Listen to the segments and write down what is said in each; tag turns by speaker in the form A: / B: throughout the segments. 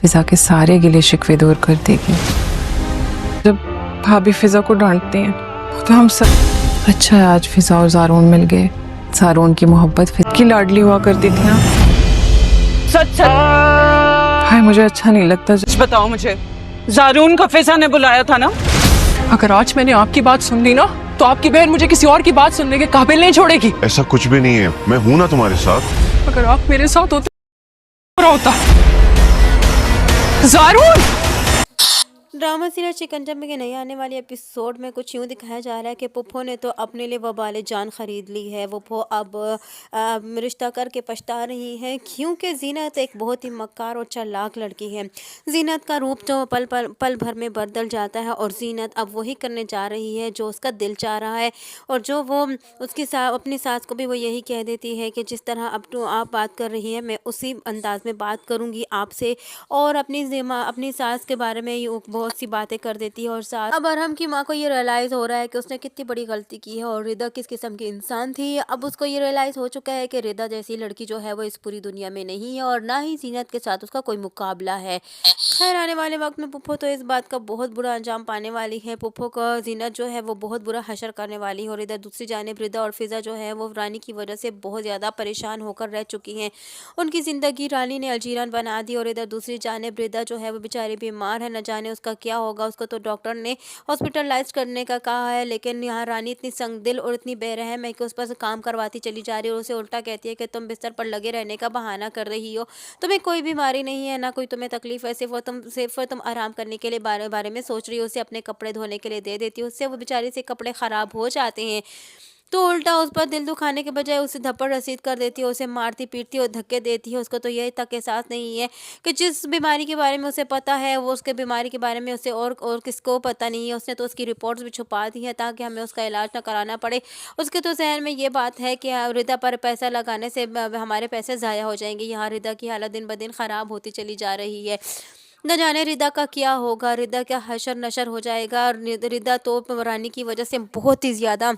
A: फिजा के सारे गिले शिकवे दूर कर देगी। जब भाभी फिजा को डांटती हैं तो हम सब अच्छा है आज फिजा और जारून मिल गए। जारून की मोहब्बत फिजा की लाडली हुआ करती थी ना।
B: सच सच
A: भाई मुझे अच्छा नहीं लगता।
B: बताओ मुझे, जारून को फिजा ने बुलाया था ना?
C: अगर आज मैंने आपकी बात सुन ली ना तो आपकी बहन मुझे किसी और की बात सुनने के काबिल नहीं छोड़ेगी।
D: ऐसा कुछ भी नहीं है, मैं हूं ना तुम्हारे साथ।
C: अगर आप मेरे साथ होते बुरा होता। जारून
E: ड्रामा सीरियल शिकंजा में के नए आने वाले एपिसोड में कुछ यूँ दिखाया जा रहा है कि पुप्पो ने तो अपने लिए वबाले जान खरीद ली है। पुप्पो अब रिश्ता करके पछता रही है क्योंकि जीनत एक बहुत ही मक्कार और चालाक लड़की है। जीनत का रूप जो पल भर में बदल जाता है और जीनत अब वही करने जा रही है जो उसका दिल चाह रहा है। और जो वो उसकी अपनी सास को भी वो यही कह देती है कि जिस तरह अब तो आप बात कर रही है मैं उसी अंदाज में बात करूँगी आपसे। और अपनी सास के बारे में बहुत सी बातें कर देती है। और साथ अब अरहम की माँ को ये रियलाइज़ हो रहा है कि उसने कितनी बड़ी गलती की है और रिदा किस किस्म की इंसान थी। अब उसको ये रियलाइज़ हो चुका है कि रिदा जैसी लड़की जो है वो इस पूरी दुनिया में नहीं है और ना ही जीनत के साथ उसका कोई मुकाबला है। खैर आने वाले वक्त में पुप्पो तो इस बात का बहुत बुरा अंजाम पाने वाली है। पुप्पो का जीनत जो है वो बहुत बुरा हशर करने वाली है। और इधर दूसरी जानिब रिदा और फिजा जो है वो रानी की वजह से बहुत ज़्यादा परेशान होकर रह चुकी हैं। उनकी ज़िंदगी रानी ने अलजीरान बना दी। और इधर दूसरी जानिब रिदा जो है वो बेचारी बीमार है, न जाने उसका क्या होगा। उसको तो डॉक्टर ने हॉस्पिटलाइज करने का कहा है, लेकिन यहाँ रानी इतनी संगदिल और इतनी बेरहम है कि उस पर काम करवाती चली जा रही है और उसे उल्टा कहती है कि तुम बिस्तर पर लगे रहने का बहाना कर रही हो, तुम्हें कोई बीमारी नहीं है, ना कोई तुम्हें तकलीफ है, सिर्फ तुम आराम करने के लिए बारे में सोच रही हो। उसे अपने कपड़े धोने के लिए दे देती है, उससे वो बेचारी से कपड़े ख़राब हो जाते हैं तो उल्टा उस पर दिल दुखाने के बजाय उसे धप्पड़ रसीद कर देती है, उसे मारती पीटती और धक्के देती है। उसको तो यही तक एहसास नहीं है कि जिस बीमारी के बारे में उसे पता है वो उसके बीमारी के बारे में उसे और किसको पता नहीं है। उसने तो उसकी रिपोर्ट्स भी छुपा दी है ताकि हमें उसका इलाज ना कराना पड़े। उसके तो जहन में ये बात है कि रिदा पर पैसा लगाने से हमारे पैसे ज़ाया हो जाएंगे। यहाँ रिदा की हालत दिन ब दिन ख़राब होती चली जा रही है। न जाने रिदा का क्या होगा, रिदा क्या हशर नशर हो जाएगा। रिदा तो रानी की वजह से बहुत ही ज़्यादा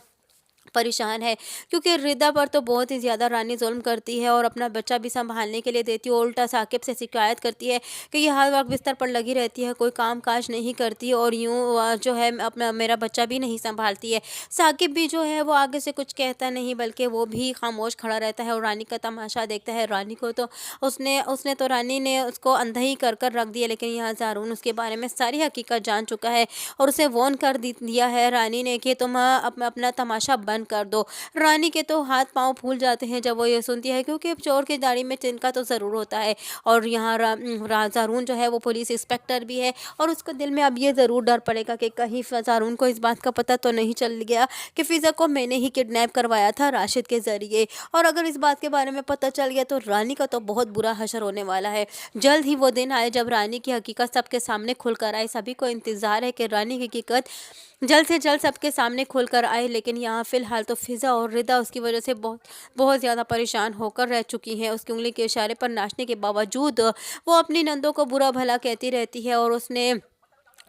E: परेशान है क्योंकि रिदा पर तो बहुत ही ज़्यादा रानी जुल्म करती है और अपना बच्चा भी संभालने के लिए देती है। उल्टा साकिब से शिकायत करती है कि ये हर वक्त बिस्तर पर लगी रहती है, कोई काम काज नहीं करती और यूँ जो है अपना मेरा बच्चा भी नहीं संभालती है। साकिब भी जो है वो आगे से कुछ कहता नहीं बल्कि वो भी खामोश खड़ा रहता है और रानी का तमाशा देखता है। रानी को तो उसने तो रानी ने उसको अंधा ही कर रख दिया, लेकिन यहाँ जारून उसके बारे में सारी हकीकत जान चुका है और उसे वॉर्न कर दिया है रानी ने कि तुम अपना तमाशा बंद कर दो। रानी के तो हाथ पांव फूल जाते हैं जब वो ये सुनती है क्योंकि चोर की दाढ़ी में तिनका तो ज़रूर होता है। और यहाँ जारून जो है वो पुलिस इंस्पेक्टर भी है और उसको दिल में अब ये ज़रूर डर पड़ेगा कि कहीं जारून को इस बात का पता तो नहीं चल गया कि फिजा को मैंने ही किडनैप करवाया था राशिद के ज़रिए। और अगर इस बात के बारे में पता चल गया तो रानी का तो बहुत बुरा हशर होने वाला है। जल्द ही वो दिन आए जब रानी की हकीकत सबके सामने खुलकर आए। सभी को इंतज़ार है कि रानी की हकीकत जल्द से जल्द सबके सामने खुलकर आए, लेकिन यहाँ फ़िलहाल तो फिज़ा और रिदा उसकी वजह से बहुत ज़्यादा परेशान होकर रह चुकी हैं। उसकी उंगली के इशारे पर नाचने के बावजूद वो अपनी नंदों को बुरा भला कहती रहती है और उसने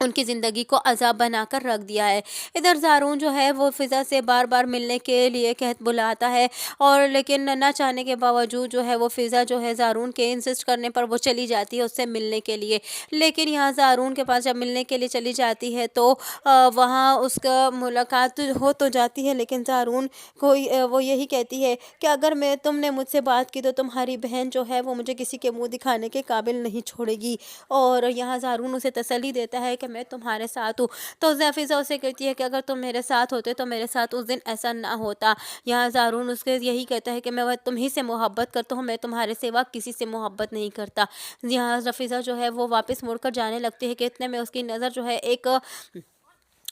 E: उनकी ज़िंदगी को अज़ाब बनाकर रख दिया है। इधर जारून जो है वो फिज़ा से बार बार मिलने के लिए बुलाता है और लेकिन ना चाहने के बावजूद जो है वो फिज़ा जो है जारून के इंसिस्ट करने पर वो चली जाती है उससे मिलने के लिए। लेकिन यहाँ जारून के पास जब मिलने के लिए चली जाती है तो वहाँ उसका मुलाकात हो तो जाती है, लेकिन जारून को वो यही कहती है कि अगर तुमने मुझसे बात की तो तुम्हारी बहन जो है वो मुझे किसी के मुँह दिखाने के काबिल नहीं छोड़ेगी। और यहाँ जारून उसे तसल्ली देता है कि मैं तुम्हारे साथ हूँ। तो फिज़ा उसे कहती है कि अगर तुम मेरे साथ होते तो मेरे साथ उस दिन ऐसा ना होता। यहाँ जारून उसके यही कहता है कि मैं तुम ही से मोहब्बत करता हूँ, मैं तुम्हारे सिवा किसी से मोहब्बत नहीं करता। यहाँ फिज़ा जो है वो वापस मुड़कर जाने लगती है कि इतने में उसकी नज़र जो है एक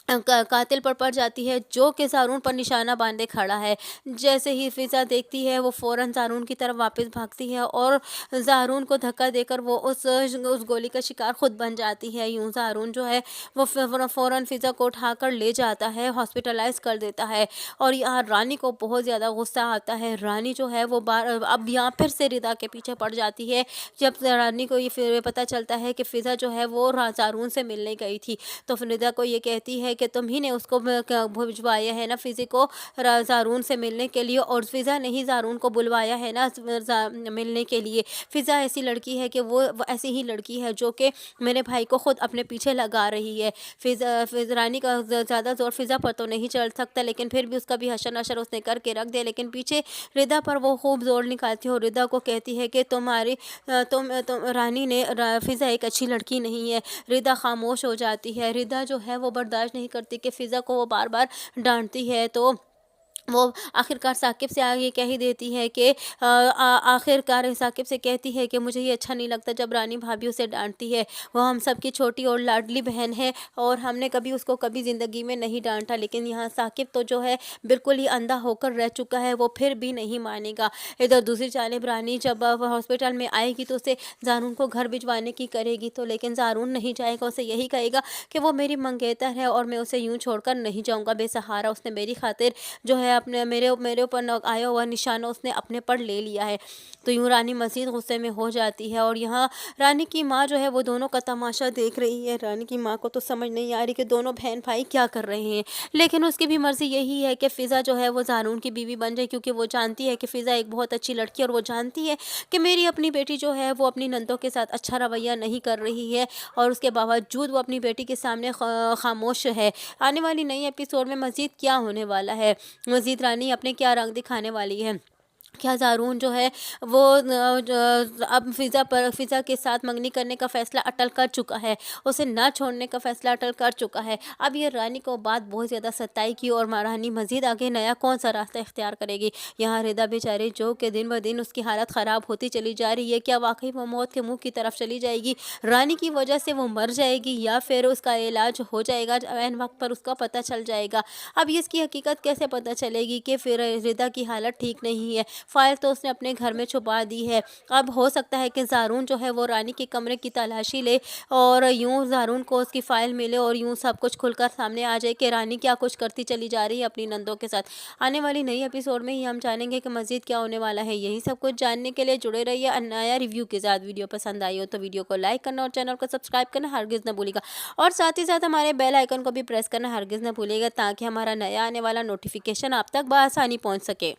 E: कातिल पर पड़ जाती है जो कि जारून पर निशाना बांधे खड़ा है। जैसे ही फिज़ा देखती है वो फ़ौरन जारून की तरफ वापस भागती है और जारून को धक्का देकर वो उस गोली का शिकार खुद बन जाती है। यूँ जारून जो है वो फ़ौरन फिज़ा को उठाकर ले जाता है, हॉस्पिटलाइज कर देता है। और यहाँ रानी को बहुत ज़्यादा गुस्सा आता है। रानी जो है वो अब यहाँ फिर से रिदा के पीछे पड़ जाती है। जब रानी को ये फिर पता चलता है कि फिज़ा जो है वो जारून से मिलने गई थी तो फिर रिदा को ये कहती है कि तुम ही ने उसको भिजवाया है ना फिज़ा को ज़ारून से मिलने के लिए, और फिज़ा ने ही ज़ारून को बुलवाया है ना मिलने के लिए। फिज़ा ऐसी लड़की है कि वो ऐसी ही लड़की है जो कि मेरे भाई को ख़ुद अपने पीछे लगा रही है। फिज़ा रानी का ज़्यादा ज़ोर फिज़ा पर तो नहीं चल सकता, लेकिन फिर भी उसका भी हशर नशर उसने करके रख दिया। लेकिन पीछे रिदा पर वो खूब ज़ोर निकालती है और रिदा को कहती है कि तुम रानी ने फिज़ा एक अच्छी लड़की नहीं है। रिदा खामोश हो जाती है। रिदा जो है वो बर्दाश्त नहीं करती कि फिज़ा को वो बार बार डांटती है, तो वो आखिरकार साकिब से आगे कह ही देती है कि आखिरकार साकिब से कहती है कि मुझे ये अच्छा नहीं लगता जब रानी भाभी उसे डांटती है। वो हम सब की छोटी और लाडली बहन है और हमने कभी उसको कभी ज़िंदगी में नहीं डांटा, लेकिन यहाँ साकिब तो जो है बिल्कुल ही अंधा होकर रह चुका है, वो फिर भी नहीं मानेगा। इधर दूसरी जानिब रानी जब हॉस्पिटल में आएगी तो उसे ज़ारून को घर भिजवाने की करेगी, तो लेकिन ज़ारून नहीं जाएगा। उसे यही कहेगा कि वो मेरी मंगेतर है और मैं उसे यूँ छोड़कर नहीं जाऊँगा बेसहारा। उसने मेरी खातिर जो है अपने मेरे ऊपर आया हुआ निशाना उसने अपने पर ले लिया है। तो यूँ रानी मज़ीद गुस्से में हो जाती है और यहाँ रानी की माँ जो है वो दोनों का तमाशा देख रही है। रानी की माँ को तो समझ नहीं आ रही कि दोनों बहन भाई क्या कर रहे हैं, लेकिन उसकी भी मर्ज़ी यही है कि फ़िज़ा जो है वो ज़ारून की बीवी बन जाए, क्योंकि वो जानती है कि फ़िज़ा एक बहुत अच्छी लड़की है और वो जानती है कि मेरी अपनी बेटी जो है वो अपनी नंदों के साथ अच्छा रवैया नहीं कर रही है, और उसके बावजूद वो अपनी बेटी के सामने खामोश है। आने वाली नई एपिसोड में मज़ीद क्या होने वाला है, मज़ीद रानी अपने क्या रंग दिखाने वाली है, क्या ज़ारून जो है वो अब फ़िज़ा के साथ मंगनी करने का फ़ैसला अटल कर चुका है, उसे ना छोड़ने का फ़ैसला अटल कर चुका है। अब ये रानी को बात बहुत ज़्यादा सताएगी और रानी मज़ीद आगे नया कौन सा रास्ता इख्तियार करेगी। यहाँ रिदा बेचारी जो कि दिन ब दिन उसकी हालत ख़राब होती चली जा रही है, क्या वाकई वो मौत के मुँह की तरफ चली जाएगी, रानी की वजह से वो मर जाएगी, या फिर उसका इलाज हो जाएगा ऐन वक्त पर उसका पता चल जाएगा। अब इसकी हकीकत कैसे पता चलेगी कि फिर रिदा की हालत ठीक नहीं है। फ़ाइल तो उसने अपने घर में छुपा दी है। अब हो सकता है कि ज़ारून जो है वो रानी के कमरे की तलाशी ले और यूँ ज़ारून को उसकी फ़ाइल मिले और यूँ सब कुछ खुलकर सामने आ जाए कि रानी क्या कुछ करती चली जा रही है अपनी नंदों के साथ। आने वाली नई एपिसोड में ही हम जानेंगे कि मज़ीद क्या होने वाला है। यही सब कुछ जानने के लिए जुड़े रहिए नया रिव्यू के साथ। वीडियो पसंद आई हो तो वीडियो को लाइक करना और चैनल को सब्सक्राइब करना हरगिज़ न भूलिएगा, और साथ ही साथ हमारे बेल आइकन को भी प्रेस करना हरगिज़ न भूलिएगा, ताकि हमारा नया आने वाला नोटिफिकेशन आप तक बआसानी पहुँच सके।